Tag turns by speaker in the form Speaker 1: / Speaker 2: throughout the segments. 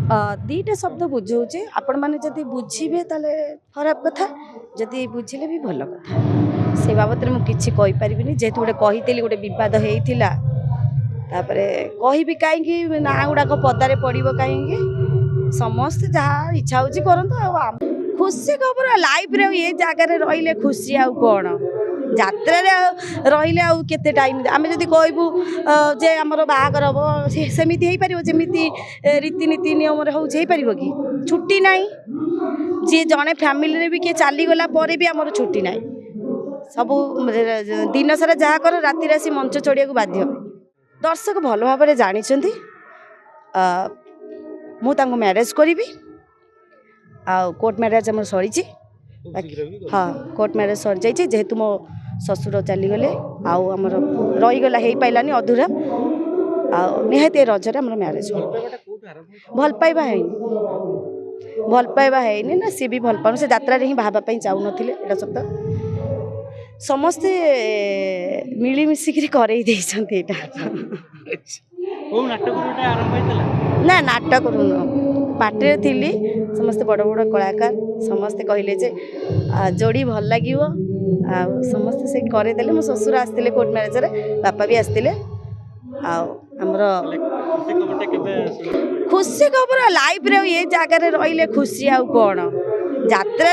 Speaker 1: दुईटा शब्द बुझे आपण मैंने जदि बुझे ताले खराब कथा जदि बुझे भी भल कथा से बाबद में मुझे कहीपरि जेहेतु गोटे कही गोटे बद होता कहि कहीं ना गुड़ाक पदारे पड़ो कहीं समस्त जहाँ इच्छा हो करतु खुशी खबर लाइफ रे ये जगार रही खुशी आउ कौन यात्रा रही केते टाइम आम जब कहबू जे आमर बाहागर हम सेमती हो पार जमी रीतिनीति नियम हो कि छुट्टी ना जी जड़े फैमिली भी किए चलीगला भी आमर छुट्टी ना सब दिन सारा जहाँ कर राति आसी मंच चढ़िया बाध्य दर्शक भल भाव जानते मुझे मैरेज करी कोर्ट मैरेज आम सरी हाँ कोर्ट मैरेज सरी जाइए जेहेतु मो ससुर चलीगले आमर रहीगला हो पारानी अधूरा निहाती रजरे आम मैरेज भल पाइबा है भल पाइबा है ना सी भी भल पाऊँ से यात्रा ही बाहापी चाहूँ ना सत समस्ते मिलमिशिक ना नाटक पार्टी थी समस्ते बड़ बड़ कलाकार समस्ते कहले जे जोड़ी भल लगे समस्ते से करदेले मो ससुर आसते कोर्ट मैरेज रे बापा भी आसते आमर खुशी खबर लाइफ रे ये जगार रही खुशी आउ कौन यात्रा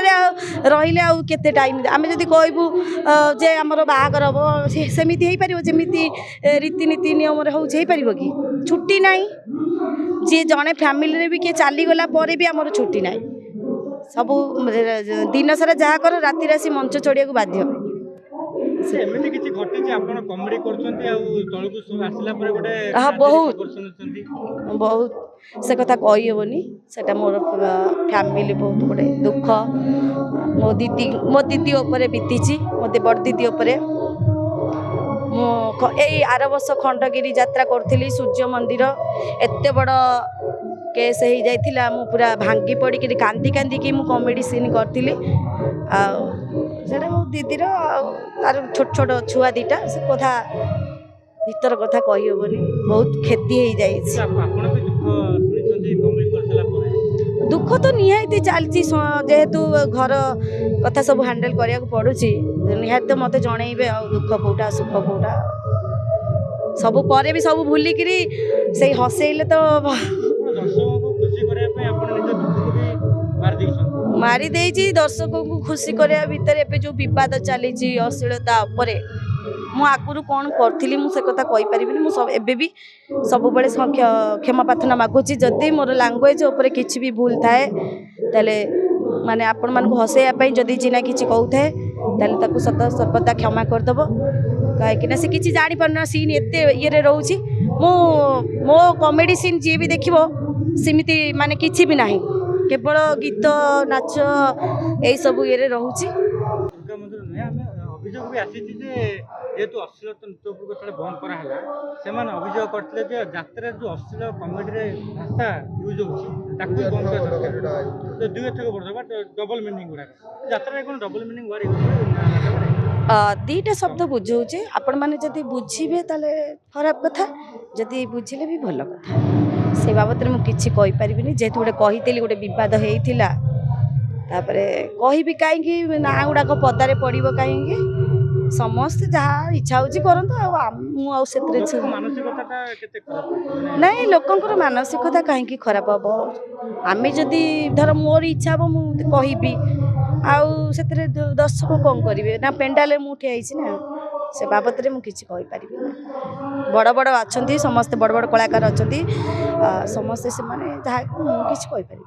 Speaker 1: रही केते टाइम आम जब कहबू जे आमर बाहागर हम सेमती हो पार जमी रीतिनीति नियम हो पार कि छुट्टी ना जी जड़े फैमिली भी किए चलीगला भी आमर छुट्टी ना सब दिन सारा जहाँ कर राति आसी मंच चढ़िया बाध्य बहुत बहुत से कथा कही हेनी से मोर फैमिली बहुत गोटे दुख मो दीदी उपर बीती मो बड़ दीदी उपर आर वर्ष खंडगिरी यात्रा करी सूर्य मंदिर एत बड़ केस हो जाता मु पूरा भांगी पड़ी कांदी कांदी मु कॉमेडी सीन करी मो दीदीर तार छोट छोट छुआ दीटा से कथा भीतर कथा कही हेनी बहुत क्षति हो दुख तो निहाती चलती जेहेतु घर कथा सब हैंडल करिया पड़ुची निहाती तो मत जनइबे दुख कोटा सुख कोटा सब पर भी सब भूलिक से हसैले तो मारी देजी दर्शक को खुशी करने भितर एवं जो बद चली अश्लीलता उपरे मु आगुरी कौन करी मुझे कथा कहीपरि मुझे भी सब क्षमा प्रार्थना मागुची जदि मोर लांगुएज उपर किसी भी भूल थाए ताले माने आपण मानक हसैया जदि जीना किसी कहूए ताले सत सर्वदा क्षमा करदेव कहीं से किसी जानी पारना सीन एत ये रोचे मो कॉमेडी सीन जी भी देख सेमती माने किसी भी ना केवल गीत नाच यही सब ये रोचे
Speaker 2: अभियोग भी आसी जेहेतु अश्लील नृत्य उपयोग बंद कराला से अभियोग करते यात्रा जो अश्लील कमेडी भाषा यूज होती बंद कर दुई एथक बढ़ डबल मिनिंग गुड़ा यात्रा कौन डबल मिनिंग
Speaker 1: दुईटा शब्द बुझे आपण मैंने जदि बुझे ताले खराब कथा जदि बुझे भी भल कथा से बाबद में मुझे कहीपरि जेहेतु गोटे कही गोटे बद होता कहि कहीं ना गुड़ाक पदारे पड़ो कहीं समस्त जहाँ इच्छा हो करतु नहीं लोकंर मानसिकता कहीं खराब हम आम जदि धर मोर इच्छा हम मुझे से दर्शक कौन करेंगे ना पेंडाल मुठिया ना से बाबद में मुझे कहीपरि बड़ बड़ अच्छा समस्त बड़ बड़ कलाकार अच्छा समस्ते से जहाँ किसी कहीपरि।